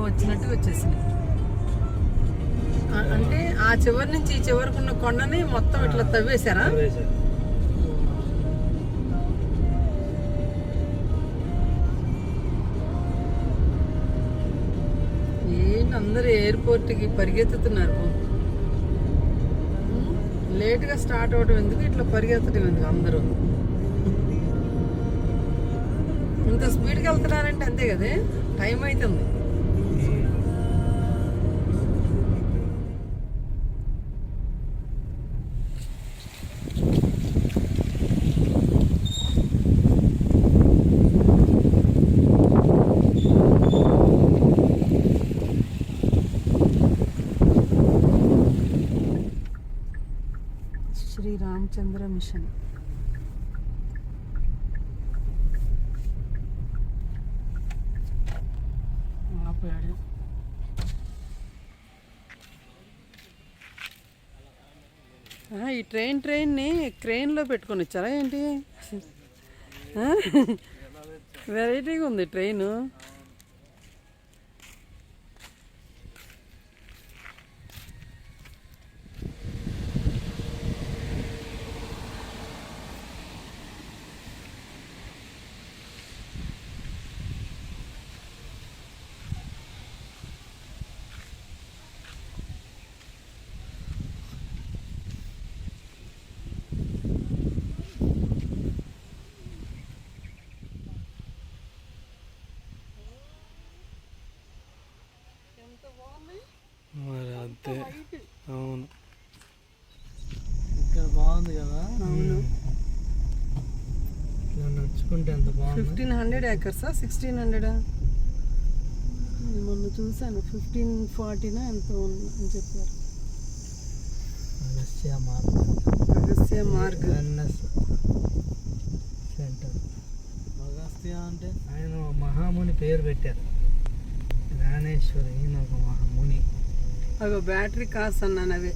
వచ్చినట్టు వచ్చేసింది. అంటే ఆ చివరి నుంచి ఈ చివరికి ఉన్న కొండని మొత్తం ఇట్లా తవ్వేశారా? ఏంటి అందరూ ఎయిర్పోర్ట్కి పరిగెత్తుతున్నారు. లేట్గా స్టార్ట్ అవడం ఎందుకు, ఇట్లా పరిగెత్తడం ఎందుకు అందరూ? ఇంత స్పీడ్కి వెళ్తున్నారంటే అంతే కదే, టైం అవుతుంది. శ్రీ రామచంద్ర మిషన్. ఆపాడు. ఈ ట్రైన్ని క్రెయిన్లో పెట్టుకొని వచ్చారా ఏంటి? వెరైటీగా ఉంది ట్రైను. మరి అంతే. అవును, ఇక్కడ బాగుంది కదా. అవును, నడుచుకుంటే ఎంత బాగుంది. 1500 acres 1600 మొన్న చూసాను. 1540 ఎంతో అని చెప్పారు. అగస్త్య మార్గ్ సెంటర్. అగస్త్య అంటే ఆయన మహాముని పేరు పెట్టారు. జ్ఞానేశ్వరి ఒక మహాముని. అవి బ్యాటరీ కార్స్ అన్నాను. అవే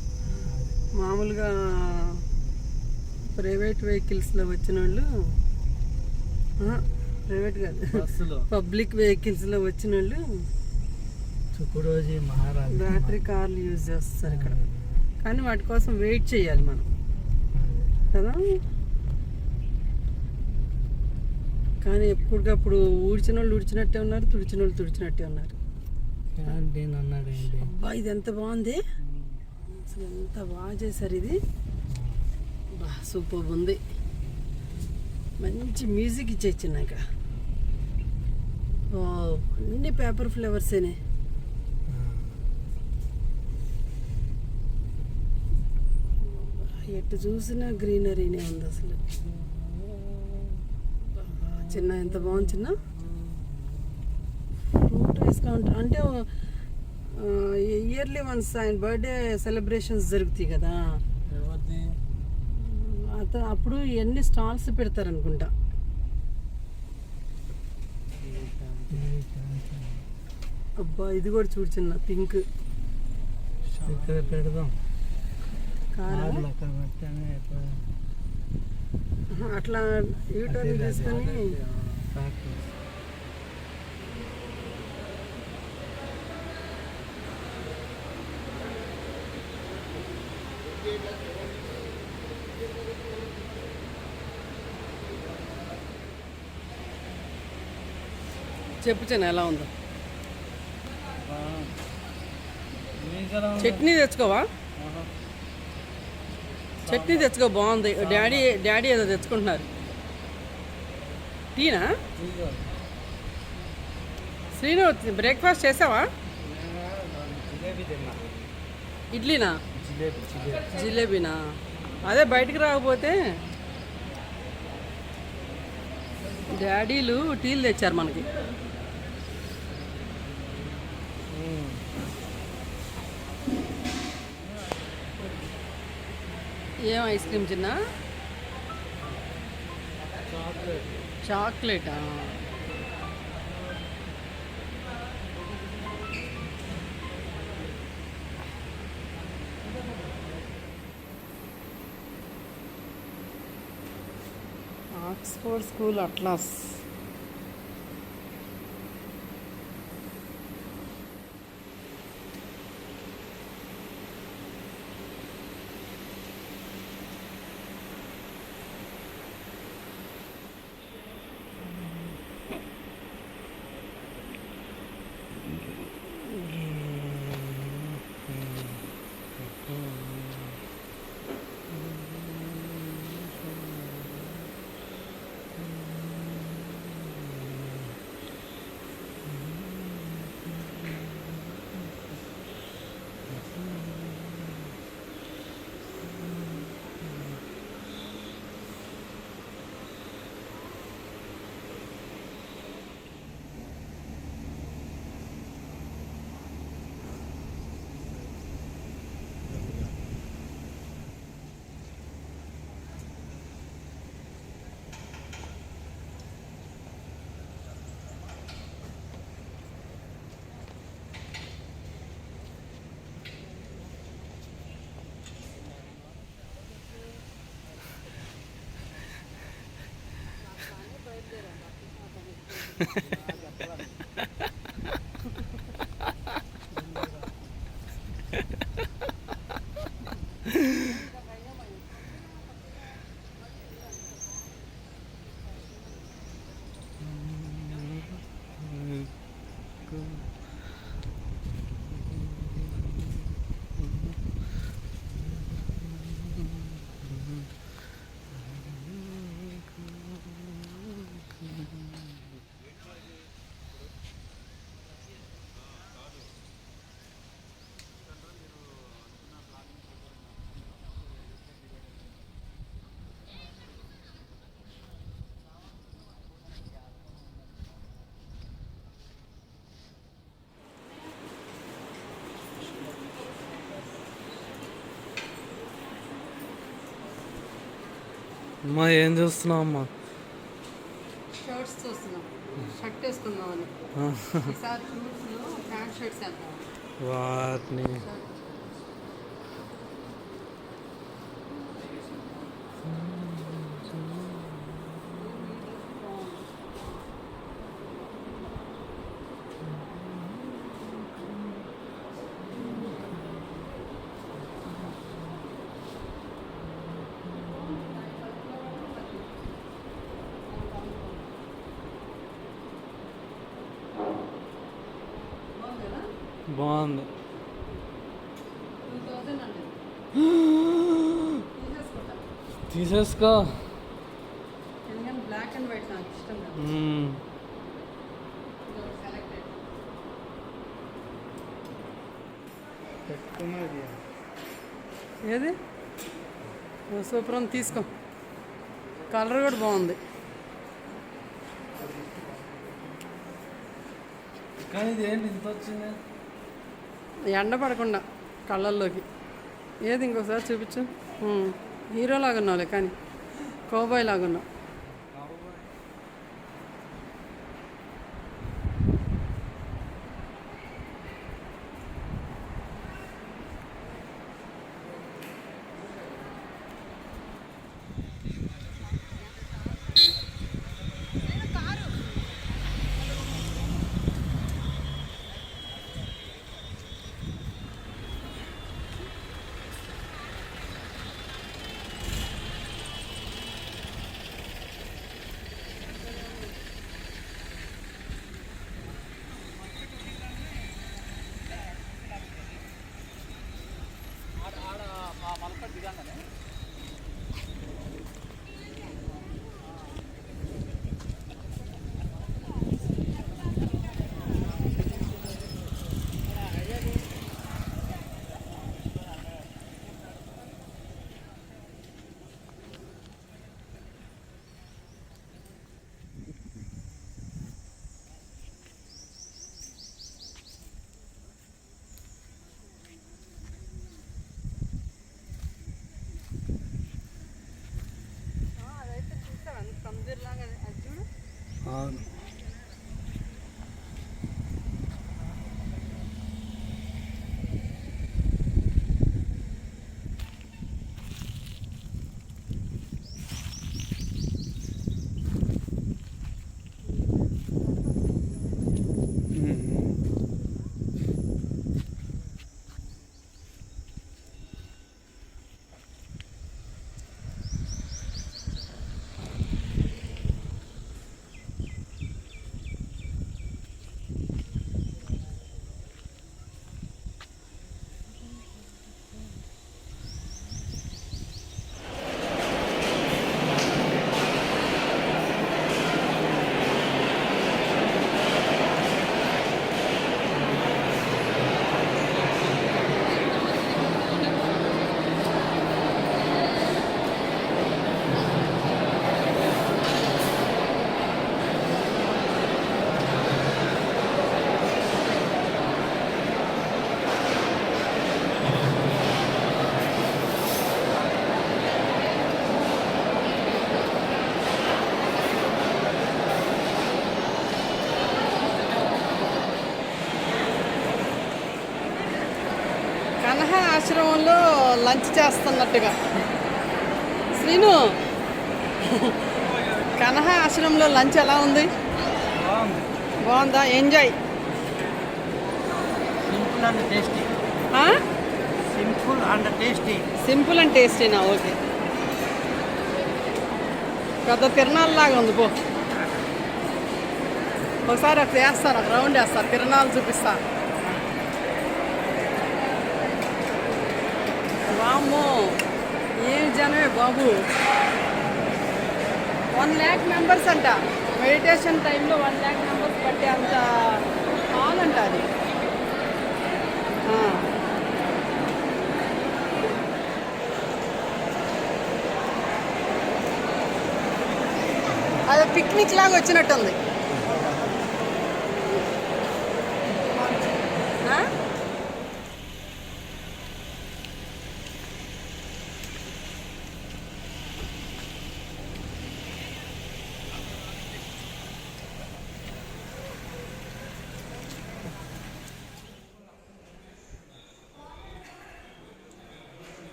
మామూలుగా ప్రైవేట్ వెహికల్స్లో వచ్చిన వాళ్ళు, ప్రైవేట్ కాదు పబ్లిక్ వెహికల్స్లో వచ్చిన వాళ్ళు తుకుడోజీ మహారాజ్ బ్యాటరీ కార్లు యూజ్ చేస్తారు ఇక్కడ. కానీ వాటి కోసం వెయిట్ చేయాలి మనం కదా. కానీ ఎప్పటికప్పుడు ఊడ్చిన వాళ్ళు ఊడ్చినట్టే ఉన్నారు, తుడిచిన వాళ్ళు తుడిచినట్టే ఉన్నారు. అబ్బా ఇది ఎంత బాగుంది, అసలు ఎంత బాగా చేశారు ఇది. బా సూపర్ ఉంది. మంచి మ్యూజిక్ ఇచ్చేచ్చిన ఇక్కడ. అన్ని పేపర్ ఫ్లవర్సేనే. ఎటు చూసినా గ్రీనరీనే ఉంది అసలు. చిన్న ఎంత బాగుంది చిన్న. ఫ్రూట్ డిస్కౌంట్ అంటే ఇయర్లీ వన్స్ ఆయన బర్త్డే సెలబ్రేషన్స్ జరుగుతాయి కదా, అప్పుడు ఎన్ని స్టాల్స్ పెడతారనుకుంటా. అబ్బా ఇది కూడా చూడు చిన్న పింక్. ఇక్కడ పెడదాం అట్లా యూటర్న్ తీసుకొని. చెప్పు చిన్న ఎలా ఉందో. చట్నీ తెచ్చుకోవా? చట్నీ తెచ్చుకో, బాగుంది. డాడీ ఏదో తెచ్చుకుంటున్నారు. టీనా? శ్రీను బ్రేక్ఫాస్ట్ చేసావా? ఇడ్లీనా? జిలేబీనా? అదే బయటికి రాకపోతే డాడీలు టీలు తెచ్చారు మనకి. ఏం ఐస్ క్రీమ్ చిన్న? చాక్లెటా? Oxford school atlas. అమ్మా ఏం చూస్తున్నావు అమ్మా? షర్ట్స్ చూస్తున్నాం, షర్ట్ వేసుకుందామని. ఈసారి షూట్స్లో ప్యాంట్ షర్ట్స్ వేద్దాం. వాటిని బాగుంది. 2000 అండి. తీసేసుకో. ఎందుకంటే బ్లాక్ అండ్ వైట్ నాకు ఇష్టం లేదు. సెలెక్టెడ్. ఏది సూపర్ ఉంది, తీసుకో. కలర్ కూడా బాగుంది. కానీ ఇది ఏంటి ఇంత వచ్చింది? ఎండ పడకుండా కళ్ళల్లోకి. ఏది ఇంకోసారి చూపించు. హీరో లాగా ఉన్నావులే, కానీ కౌబాయ్ లాగా ఉన్నావు. అవును. కన్హా ఆశ్రమంలో లంచ్ చేస్తున్నట్టుగా. శ్రీను, కన్హా ఆశ్రమంలో లంచ్ ఎలా ఉంది? బాగుందా? Enjoy. Simple and tasty. Simple and tasty. Simple and టేస్టీనా? ఓకే. పెద్ద తిరణాలలాగా ఉంది పో. ఒకసారి అక్కడ వేస్తారు, ఒక రౌండ్ వేస్తారు, తిరణాలు చూపిస్తారు. వామ్మో ఏం జనమే బాబు. 1 lakh మెంబర్స్ అంట. మెడిటేషన్ టైంలో 1 lakh మెంబర్స్ పట్టే అంత హాల్ అంట అది. అది పిక్నిక్ లాగా వచ్చినట్టుంది.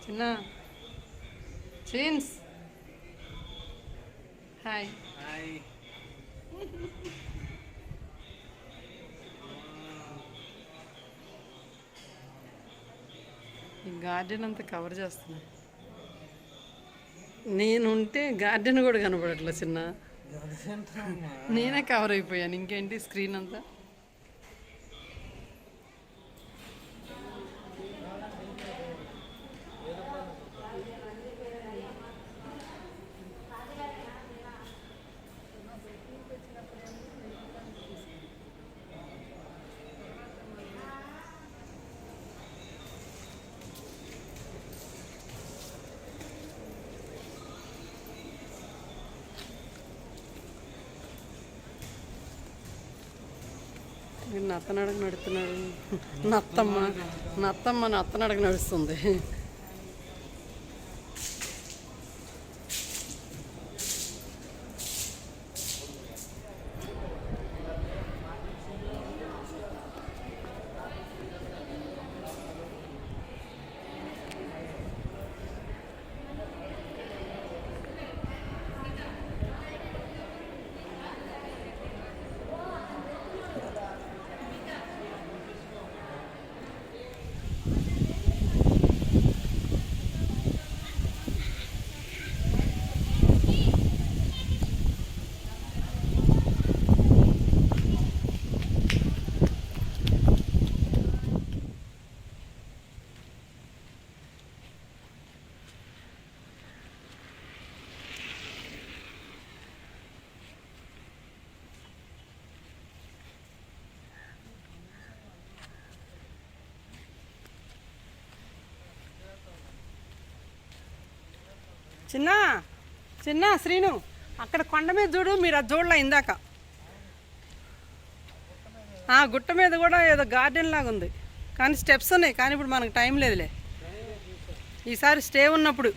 చిన్న చీన్స్ హాయ్. ఈ గార్డెన్ అంతా కవర్ చేస్తున్నా. నేనుంటే గార్డెన్ కూడా కనపడట్లే చిన్న. నేనే కవర్ అయిపోయాను. ఇంకేంటి స్క్రీన్ అంతా. నత్తనడగ నడుతున్నాడు. నత్తమ్మ నత్తనడగ నడుస్తుంది. చిన్న చిన్న శ్రీను అక్కడ కొండ మీద చూడు. మీరు అది చూడలే ఇందాక. గుట్ట మీద కూడా ఏదో గార్డెన్ లాగా ఉంది, కానీ స్టెప్స్ ఉన్నాయి. కానీ ఇప్పుడు మనకు టైం లేదులే. ఈసారి స్టే ఉన్నప్పుడు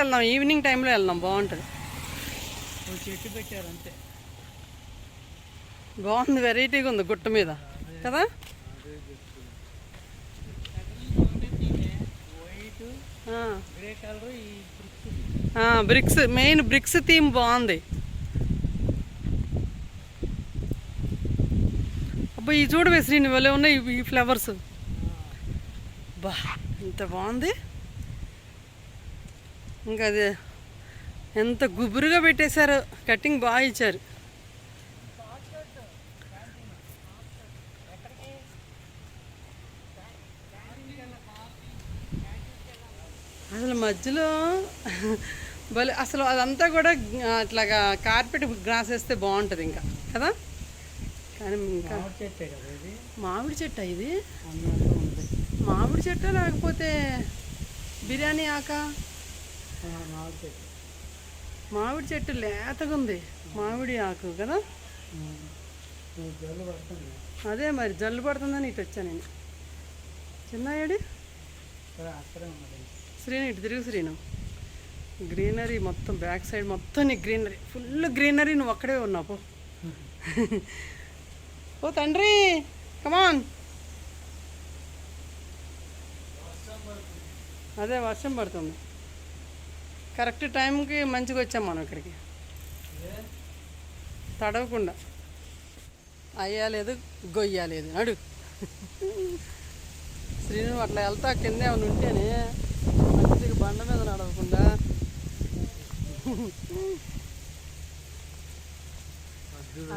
వెళ్దాం. ఈవినింగ్ టైంలో వెళ్దాం, బాగుంటుంది. చెట్టు పెట్టారు అంతే. బాగుంది, వెరైటీగా ఉంది గుట్ట మీద కదా. బ్రిక్స్, మెయిన్ బ్రిక్స్ థీమ్ బాగుంది. అబ్బా ఈ చూడవే శ్రీని, వల్లే ఉన్నాయి ఈ ఫ్లవర్స్. బా ఇంత బాగుంది. ఇంకా అది ఎంత గుబురుగా పెట్టేశారో. కటింగ్ బాగా ఇచ్చారు. అసలు మధ్యలో భలే, అసలు అదంతా కూడా అట్లాగా కార్పెట్ గ్రాస్ వేస్తే బాగుంటుంది ఇంకా కదా. కానీ ఇంకా మామిడి చెట్టు ఇది. మామిడి చెట్టు లేకపోతే బిర్యానీ ఆక. మామిడి చెట్టు లేతగా ఉంది, మామిడి ఆకు కదా. అదే మరి జల్లు పడుతుందని ఇటు వచ్చాను నేను. చిన్నాయుడు శ్రీను ఇటు తిరుగు శ్రీను. గ్రీనరీ మొత్తం బ్యాక్ సైడ్ మొత్తం నీ గ్రీనరీ, ఫుల్ గ్రీనరీ. నువ్వు అక్కడే ఉన్నావు పో. ఓ తండ్రి కమాన్. అదే వర్షం పడుతుంది. కరెక్ట్ టైంకి మంచిగా వచ్చాం మనం ఇక్కడికి, తడవకుండా. అయ్యాలేదు గొయ్యాలేదు నడు. శ్రీను అట్లా వెళ్తా కింద ఏమైనా ఉంటేనే మంచిగా బండ మీద నడవకుండా.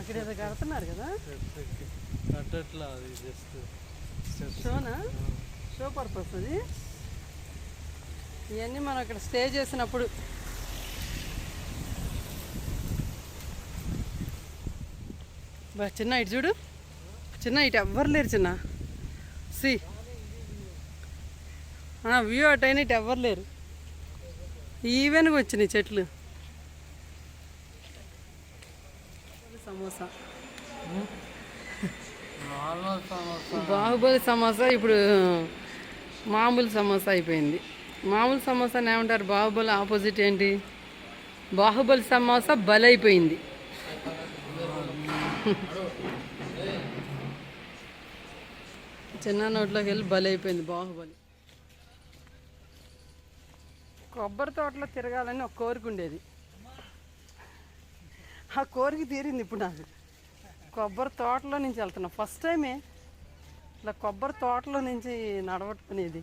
అక్కడ ఏదో కడుతున్నారు కదా, కట్టట్లా, అది జస్ట్ షోనా, షో పర్పస్ అది. ఇవన్నీ మనం ఇక్కడ స్టే చేసినప్పుడు. బా చిన్న ఇటు చూడు, చిన్న ఇటు ఎవ్వరు లేరు చిన్న. సి వ్యూ అటైనా ఇటు ఎవ్వరు లేరు. ఈవెన్గా వచ్చినాయి చెట్లు. సమోసా, నార్మల్ సమోసా. బాహుబలి సమోసా ఇప్పుడు మామూలు సమోసా అయిపోయింది. మామూలు సమోసాని ఏమంటారు, బాహుబలి ఆపోజిట్ ఏంటి? బాహుబలి సమోసా బలైపోయింది. చిన్న నోట్లోకి వెళ్ళి బలైపోయింది బాహుబలి. కొబ్బరి తోటలో తిరగాలని ఒక కోరిక ఉండేది, ఆ కోరిక తీరింది ఇప్పుడు నాకు. కొబ్బరి తోటలో నుంచి వెళ్తున్నా ఫస్ట్ టైమే, ఇట్లా కొబ్బరి తోటలో నుంచి నడవట్టుకునేది.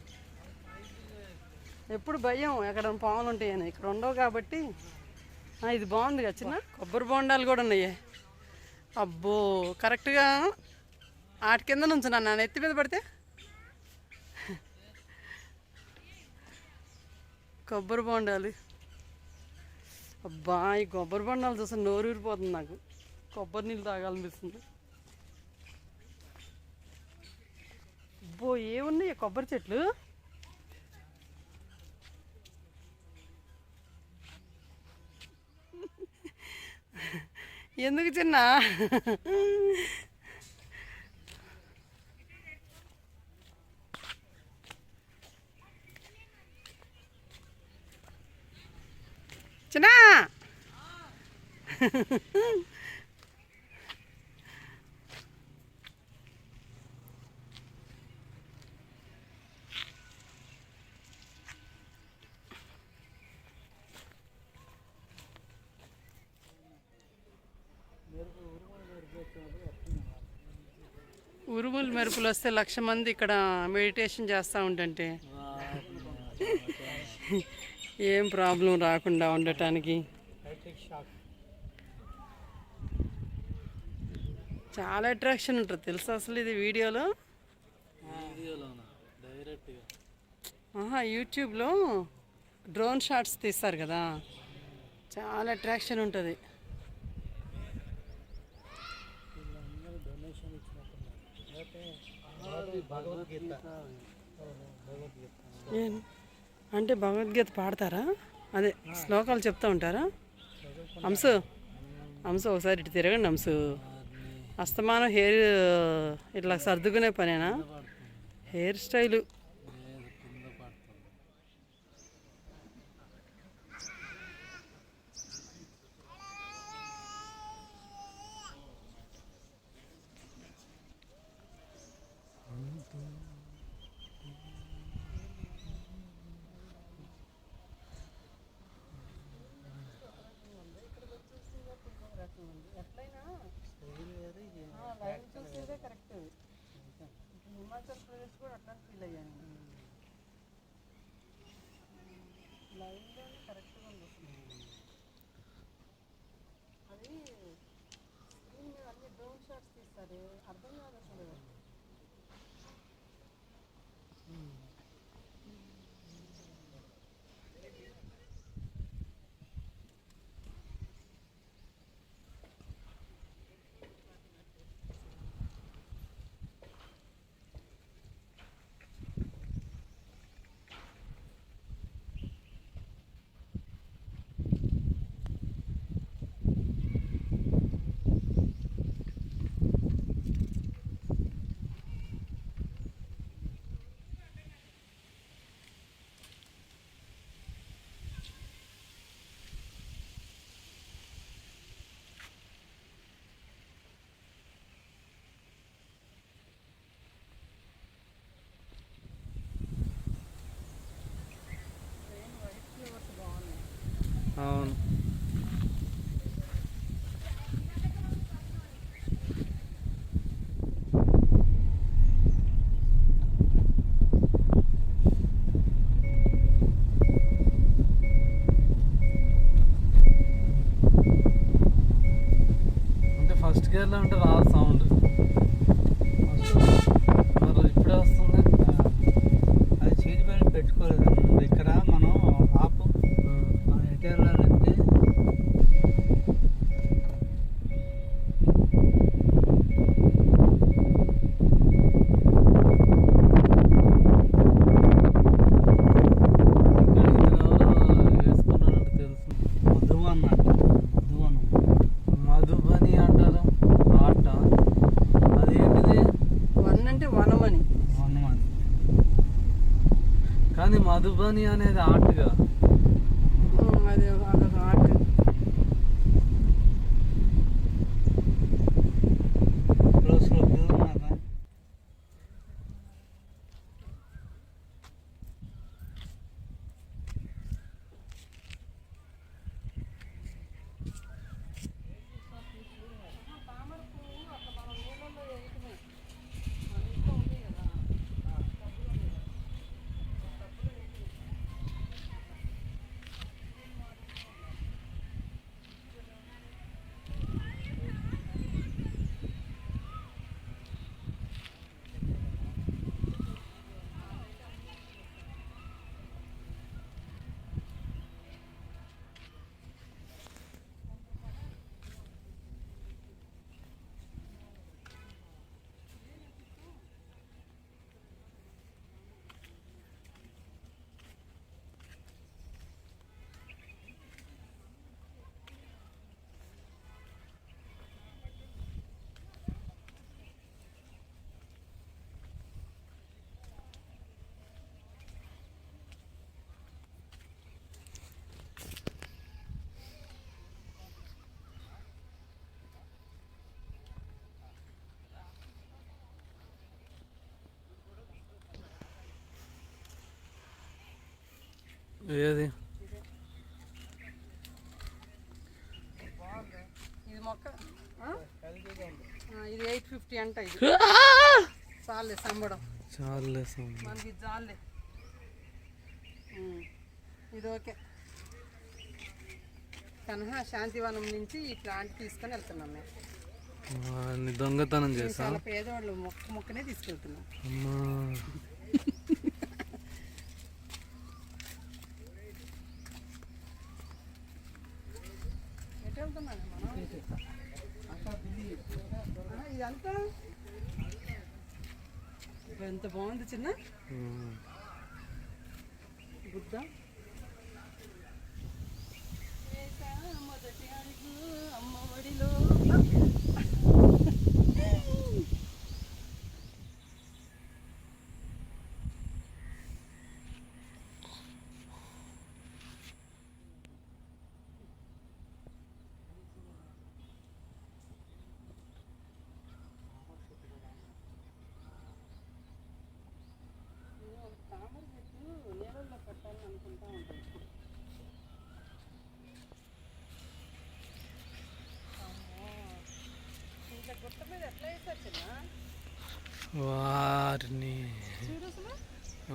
ఎప్పుడు భయం ఎక్కడ పాములు ఉంటాయని, ఇక్కడ ఉండవు కాబట్టి. ఇది బాగుంది కదా చిన్న, కొబ్బరి బొండాలు కూడా ఉన్నాయి. అబ్బో కరెక్ట్గా వాటి కింద నుంచి నన్ను ఎత్తి మీద పడితే. కొబ్బరి బొండాలు, అబ్బా ఈ కొబ్బరి బొండాలు చూస్తే నోరు ఊరిపోతుంది నాకు. కొబ్బరి నీళ్ళు తాగాలనిపిస్తుంది. అబ్బో ఏమున్నాయి కొబ్బరి చెట్లు. ఎందుకు చిన్న చిన్న ఉరుములు మెరుపులు వస్తే 1,00,000 మంది ఇక్కడ మెడిటేషన్ చేస్తూ ఉంటుంటే ఏం ప్రాబ్లం రాకుండా ఉండటానికి చాలా అట్రాక్షన్ ఉంటుంది తెలుసా అసలు ఇది వీడియోలో. యూట్యూబ్లో డ్రోన్ షాట్స్ తీస్తారు కదా, చాలా అట్రాక్షన్ ఉంటుంది. అంటే భగవద్గీత పాడతారా? అదే శ్లోకాలు చెప్తూ ఉంటారా? అంశు అంశు ఒకసారి ఇటు తిరగండి అంశు. అస్తమానం హెయిర్ ఇట్లా సర్దుకునే పనేనా? Hair style correct. Himachal Pradesh కూడా అట్లా ఫీల్ అయ్యాను. లైవ్లోనే కరెక్ట్గా ఉంది. అది స్క్రీన్ మీద అన్ని డ్రోన్ షాట్స్ తీస్తారు, అర్థం కాదు అసలు. అవును. అంటే ఫస్ట్ గేర్లో అంటే రాదు సౌండ్, మరి ఇప్పుడే వస్తుంది. అది సీట్ బెల్ట్ పెట్టుకోలేదు ఇక్కడ. మనం ఆపు మనం ఎటు వెళ్ళాలంటే ఇక్కడ ఎవరో వేసుకున్నారంటే తెలుసు. మధువన్ అంట. మధువన్ మధుబని అంటారు ఆట. అదేంటిది? వన్ అంటే వనమని. వనమని. కానీ మధుబని అనేది ఆర్ట్గా. అది అదొక ఆర్ట్. క్లోజ్లో పిల్లలున్నారా? ఏది? ఇది మొక్క ఇది 850 అంట. ఇది చాలే సంబడం చాలే మనకి, ఇది చాలే. ఇది ఓకే. కనహా శాంతివనం నుంచి ఈ ప్లాంట్ తీసుకొని వెళ్తున్నాం మేము. దొంగతనం చేసా. చాలా పేదవాళ్ళు మొక్కనే తీసుకెళ్తున్నాం. అమ్మా ఎటు వెళ్తున్నాను మనం? ఇదంతా ఎంత బాగుంది చిన్న బుద్ధ. మొదటి అడుగు అమ్మ ఒడిలో. తామర చెట్టు నీళ్ళల్లో పెట్టాలని అనుకుంటా ఉంటాను. ఇంకా గుట్ట మీద ఎట్లా వేసారు చిన్న? వారిని. చూడు అసలు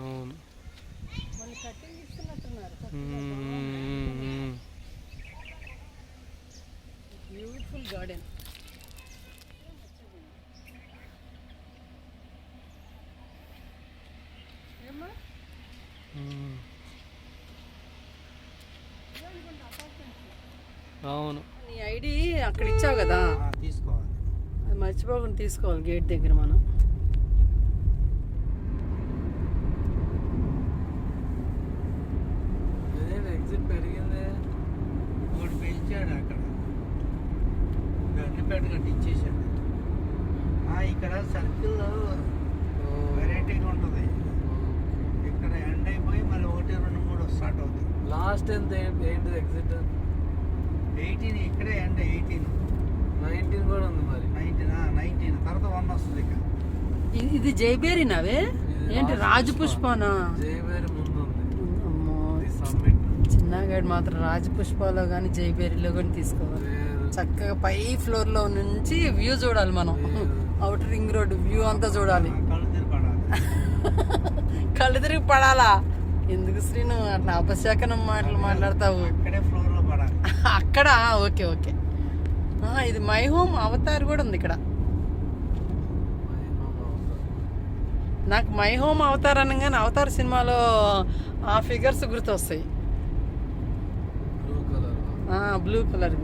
అవును. మళ్ళీ కటింగ్ ఇస్తున్నట్టున్నారు. Beautiful garden. ఏమ్మా అవును. నీ ఐడి అక్కడ ఇచ్చావు కదా, తీసుకోవాలి. అది మర్చిపోకుండా తీసుకోవాలి గేట్ దగ్గర మనం. ఎగ్జిట్ పెరిగింది. ఒకటి పెంచాడు అక్కడ, గడ్డిపేట కట్టించేసాడు. ఇక్కడ సర్కిల్లో వెరైటీగా ఉంటుంది. ఇక్కడ ఎండ్ అయిపోయి మళ్ళీ 1, 2, 3 స్టార్ట్ అవుతుంది. లాస్ట్ ఎంత ఏంటిది ఎగ్జిట్? 18 ఇక్కడే ఎండ్. 18, 19 కూడా ఉంది మరి. 19 తర్వాత 1 వస్తుంది. ఇక ఇది జైబేరినావే ఏంటి? రాజపుష్పనా? జైవేరి ముందు ఉంది. అమ్మో సమ్మిట్. చిన్న చిన్నగాడు మాత్రం రాజపుష్పలో కానీ జైబేరిలో కానీ తీసుకోవాలి. చక్కగా పై ఫ్లోర్లో నుంచి వ్యూ చూడాలి మనం. అవుటర్ రింగ్ రోడ్ వ్యూ అంతా చూడాలి. కళ్ళు తిరిగి పడాలా? ఎందుకు శ్రీను అట్లా అపశకనం మాటలు మాట్లాడతావు? అక్కడే ఫ్లోర్లో పడాలి. అక్కడ ఓకే ఓకే. ఇది మై హోమ్ అవతార్ కూడా ఉంది ఇక్కడ. నాకు మై హోమ్ అవతార్ అనగానే అవతార్ సినిమాలో ఆ ఫిగర్స్ గుర్తొస్తాయి. Blue colour